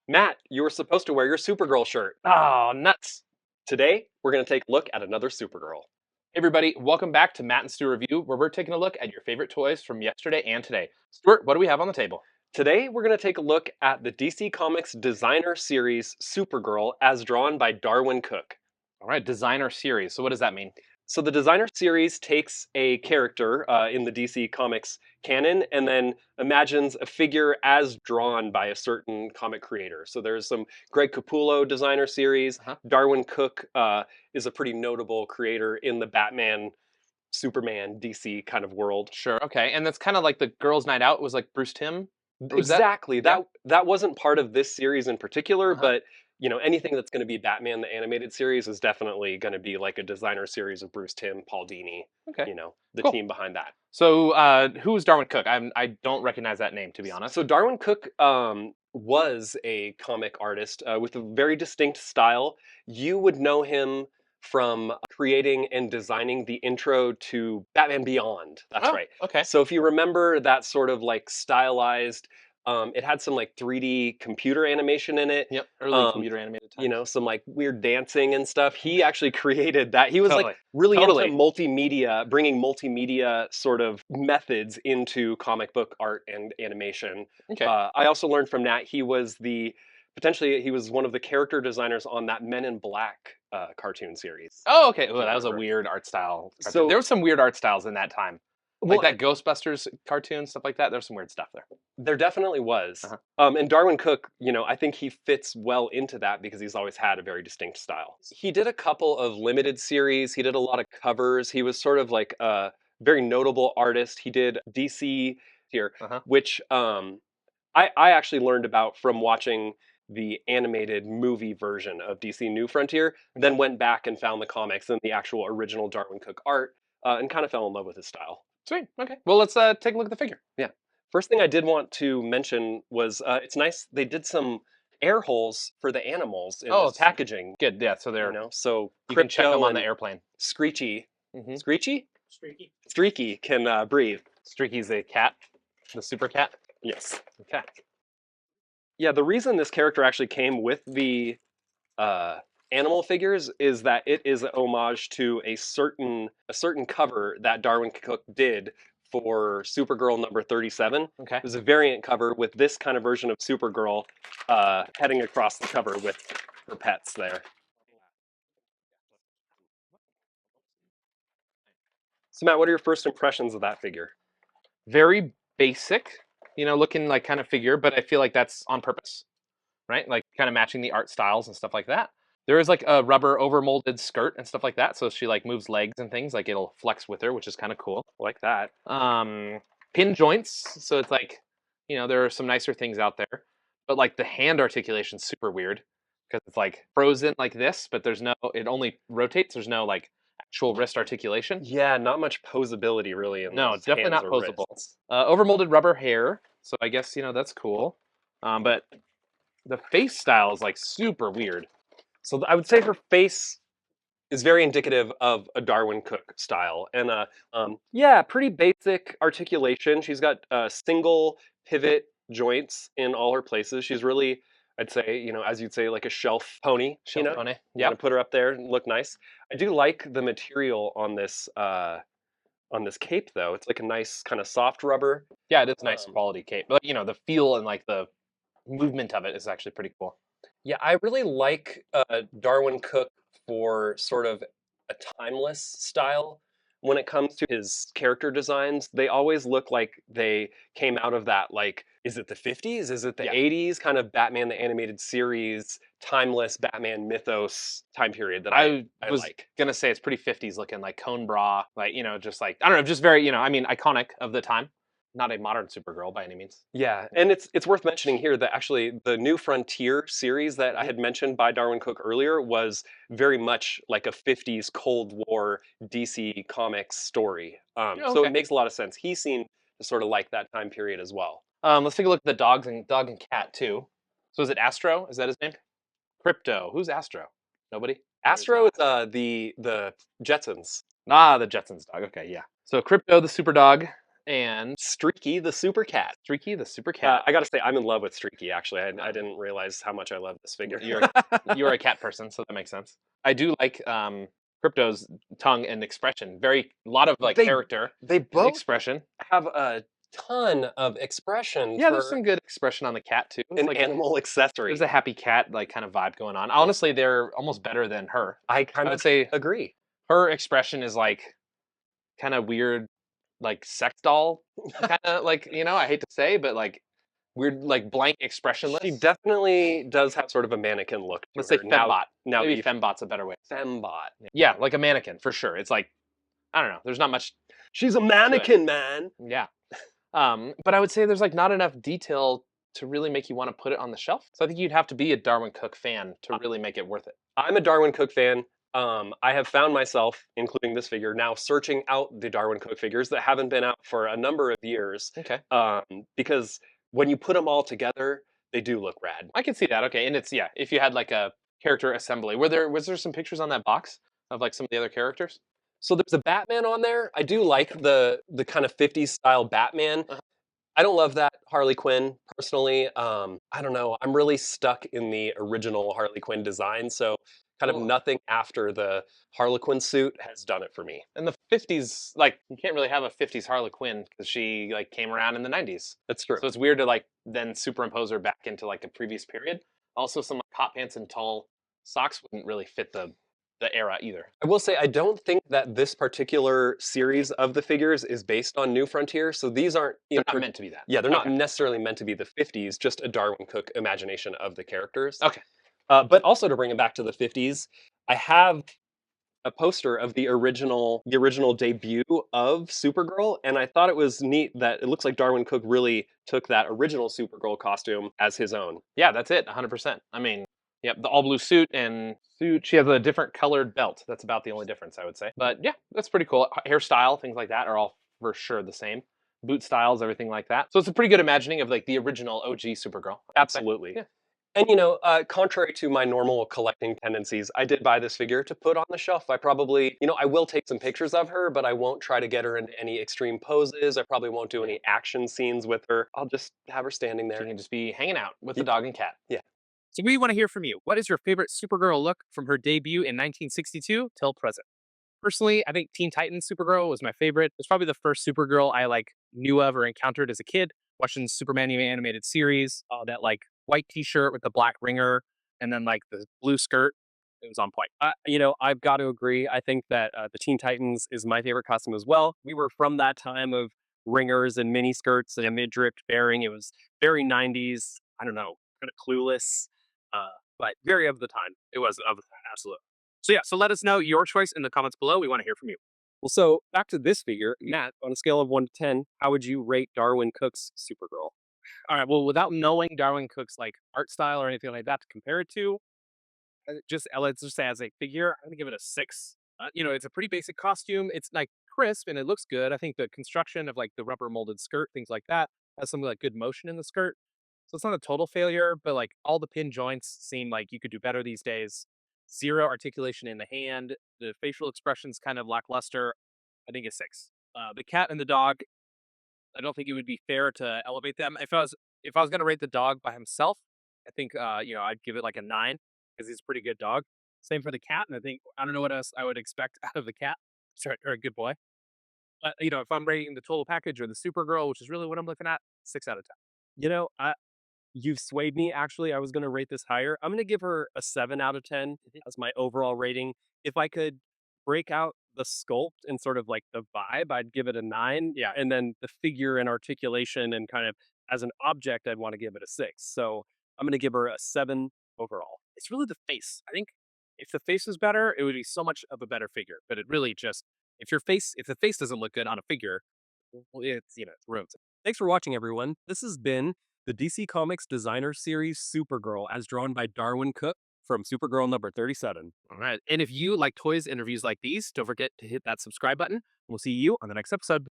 Matt, you were supposed to wear your Supergirl shirt. Oh, nuts. Today, we're going to take a look at another Supergirl. Hey everybody, welcome back to Matt and Stu Review, where we're taking a look at your favorite toys from yesterday and today. Stuart, what do we have on the table? Today, we're going to take a look at the DC Comics designer series Supergirl as drawn by Darwyn Cooke. All right, designer series. So what does that mean? So the designer series takes a character in the DC Comics canon and then imagines a figure as drawn by a certain comic creator. So there's some Greg Capullo designer series. Uh-huh. Darwyn Cooke is a pretty notable creator in the Batman, Superman, DC kind of world. Sure, okay. And that's kind of like the Girls' Night Out was like Bruce Timm? Or was Exactly. yeah? That wasn't part of this series in particular, Uh-huh. but anything that's going to be Batman the animated series is definitely going to be like a designer series of Bruce Timm, Paul Dini, Okay, the cool. team behind that. So who is Darwyn Cooke? I don't recognize that name, to be honest. So Darwyn Cooke was a comic artist with a very distinct style. You would know him from creating and designing the intro to Batman Beyond. That's Oh, right. okay. So if you remember that sort of like stylized, it had some like 3D computer animation in it. Yep, early Um, computer animated times. some like weird dancing and stuff. He actually created that. He was like Totally, really into totally. multimedia, bringing multimedia sort of methods into comic book art and animation. Okay. I also learned from Nat he was he was one of the character designers on that Men in Black cartoon series. Oh, okay. Oh, You that was a remember. weird art style. So, There was some weird art styles in that time. well, Like that Ghostbusters cartoon, stuff like that. There's some weird stuff there. there definitely was. Uh-huh. And Darwyn Cooke, I think he fits well into that because he's always had a very distinct style. He did a couple of limited series. He did a lot of covers. He was sort of like a very notable artist. He did DC here, Uh-huh. which I actually learned about from watching the animated movie version of DC New Frontier, then went back and found the comics and the actual original Darwyn Cooke art and kind of fell in love with his style. Sweet. Okay. Well, let's take a look at the figure. Yeah. First thing I did want to mention was it's nice they did some air holes for the animals in Oh, this packaging. good. Yeah. So they're So you can check them Crypto on the and airplane. Screechy, Mm-hmm. Screechy, Streaky. Streaky can breathe. Streaky's a cat, the super cat. Yes. Okay. Yeah. The reason this character actually came with the animal figures is that it is an homage to a certain cover that Darwyn Cooke did for Supergirl number 37. Okay. There's a variant cover with this kind of version of Supergirl heading across the cover with her pets there. So Matt, what are your first impressions of that figure? Very basic, looking like kind of figure, but I feel like that's on purpose, right? Like kind of matching the art styles and stuff like that. There is like a rubber overmolded skirt and stuff like that, so she like moves legs and things, like it'll flex with her, which is kind of cool. Like that. Pin joints, so it's like, there are some nicer things out there, but like the hand articulation's super weird because it's like frozen like this, but it only rotates. There's no like actual wrist articulation. Yeah, not much posability really in No, those definitely hands not or posable. wrists. Overmolded rubber hair, so I guess that's cool. But the face style is like super weird. So I would say her face is very indicative of a Darwyn Cooke style, and pretty basic articulation. She's got single pivot joints in all her places. She's really, I'd say, as you'd say, like a shelf pony. Shelf pony. You Yeah. want to put her up there and look nice. I do like the material on this cape though. It's like a nice kind of soft rubber. Yeah, it is nice Um, quality cape. But the feel and like the movement of it is actually pretty cool. Yeah, I really like Darwyn Cooke for sort of a timeless style when it comes to his character designs. They always look like they came out of that, like, is it the 50s? Is it the Yeah. 80s? Kind of Batman the Animated Series, timeless Batman mythos time period that I was like. gonna say it's pretty 50s looking, like cone bra, like just like I don't know, just very iconic of the time. Not a modern Supergirl by any means. Yeah, and it's worth mentioning here that actually the New Frontier series that I had mentioned by Darwyn Cooke earlier was very much like a 50s Cold War DC Comics story. Yeah, So okay. it makes a lot of sense. He seemed to sort of like that time period as well. Let's take a look at the dog and cat too. So is it Astro? Is that his name? Crypto. Who's Astro? Nobody. Astro is the Jetsons. Ah, the Jetsons dog. Okay, yeah. So Crypto, the super dog. and Streaky the super cat. Streaky the super cat. I gotta say, I'm in love with Streaky. Actually, I didn't realize how much I love this figure. You're a cat person, so that makes sense. I do like Crypto's tongue and expression. Very a lot of like They character they and both expression. have a ton of expression Yeah, there's for some good expression on the cat too. It's an like animal accessory. there's a happy cat like kind of vibe going on. Honestly, they're almost better than her. I kind I would of say agree. her expression is like kind of weird, like sex doll, kind of like I hate to say, but like weird, like blank expressionless. She definitely does have sort of a mannequin look to Let's say her. Now, fembot. now Maybe the fembot's a better way. fembot. Yeah, like a mannequin for sure. It's like I don't know. There's not much. She's a mannequin, man. Yeah. But I would say there's like not enough detail to really make you want to put it on the shelf. So I think you'd have to be a Darwyn Cooke fan to really make it worth it. I'm a Darwyn Cooke fan. I have found myself, including this figure, now searching out the Darwyn Cooke figures that haven't been out for a number of years. Okay. Because when you put them all together, they do look rad. I can see that. Okay. And it's if you had like a character assembly, was there some pictures on that box of like some of the other characters? So there's a Batman on there. I do like the kind of 50s style Batman. Uh-huh. I don't love that Harley Quinn personally. I don't know. I'm really stuck in the original Harley Quinn design, so kind of Cool. nothing after the Harlequin suit has done it for me. And the 50s, like you can't really have a 50s Harley Quinn because she like came around in the 90s. That's true. So it's weird to like then superimpose her back into like a previous period. Also, some like, hot pants and tall socks wouldn't really fit the era either. I will say I don't think that this particular series of the figures is based on New Frontier, so these aren't They're not meant to be that. Yeah, they're not Okay. necessarily meant to be the 50s, just a Darwyn Cooke imagination of the characters. Okay. But also to bring it back to the 50s, I have a poster of the original debut of Supergirl, and I thought it was neat that it looks like Darwyn Cooke really took that original Supergirl costume as his own. Yeah, that's it. 100%. I mean, yep, the all blue suit and suit. She has a different colored belt. That's about the only difference, I would say. But yeah, that's pretty cool. Hairstyle, things like that are all for sure the same. Boot styles, everything like that. So it's a pretty good imagining of like the original OG Supergirl. Absolutely. Yeah. And contrary to my normal collecting tendencies, I did buy this figure to put on the shelf. I probably, I will take some pictures of her, but I won't try to get her into any extreme poses. I probably won't do any action scenes with her. I'll just have her standing She there. can just be hanging out with the dog and cat. Yeah. So we want to hear from you. What is your favorite Supergirl look from her debut in 1962 till present? Personally, I think Teen Titans Supergirl was my favorite. It's probably the first Supergirl I knew of or encountered as a kid, watching Superman animated series. That white T-shirt with the black ringer, and then the blue skirt. It was on point. I've got to agree. I think that the Teen Titans is my favorite costume as well. We were from that time of ringers and mini skirts and a mid-drift bearing. It was very 90s. I don't know, kind of clueless, but very of the time. It was of the time, absolutely. So yeah, so let us know your choice in the comments below. We want to hear from you. Well, so back to this figure, Matt, on a scale of 1 to 10, how would you rate Darwyn Cooke's Supergirl? All right, well, without knowing Darwyn Cooke's art style or anything like that to compare it to, let's just say as a figure, I'm gonna give it a 6. It's a pretty basic costume. It's crisp and it looks good. I think the construction of the rubber molded skirt, things like that, has some good motion in the skirt. So it's not a total failure, but all the pin joints seem like you could do better these days. Zero articulation in the hand. The facial expression's kind of lackluster. I think it's 6. The cat and the dog, I don't think it would be fair to elevate them. If I was gonna rate the dog by himself, I think I'd give it a 9 because he's a pretty good dog. Same for the cat, and I don't know what else I would expect out of the cat. Sorry, or a good boy. But if I'm rating the total package or the Supergirl, which is really what I'm looking at, 6 out of 10. You've swayed me. Actually, I was going to rate this higher. I'm going to give her a 7 out of 10 as my overall rating. If I could break out the sculpt and sort of the vibe, I'd give it a 9. Yeah. And then the figure and articulation and kind of as an object, I'd want to give it a 6. So I'm going to give her a 7 overall. It's really the face. I think if the face was better, it would be so much of a better figure. But it really just, if the face doesn't look good on a figure, well, it ruins it. Thanks for watching, everyone. This has been the DC Comics designer series Supergirl, as drawn by Darwyn Cooke from Supergirl number 37. All right. And if you like toys interviews like these, don't forget to hit that subscribe button. We'll see you on the next episode.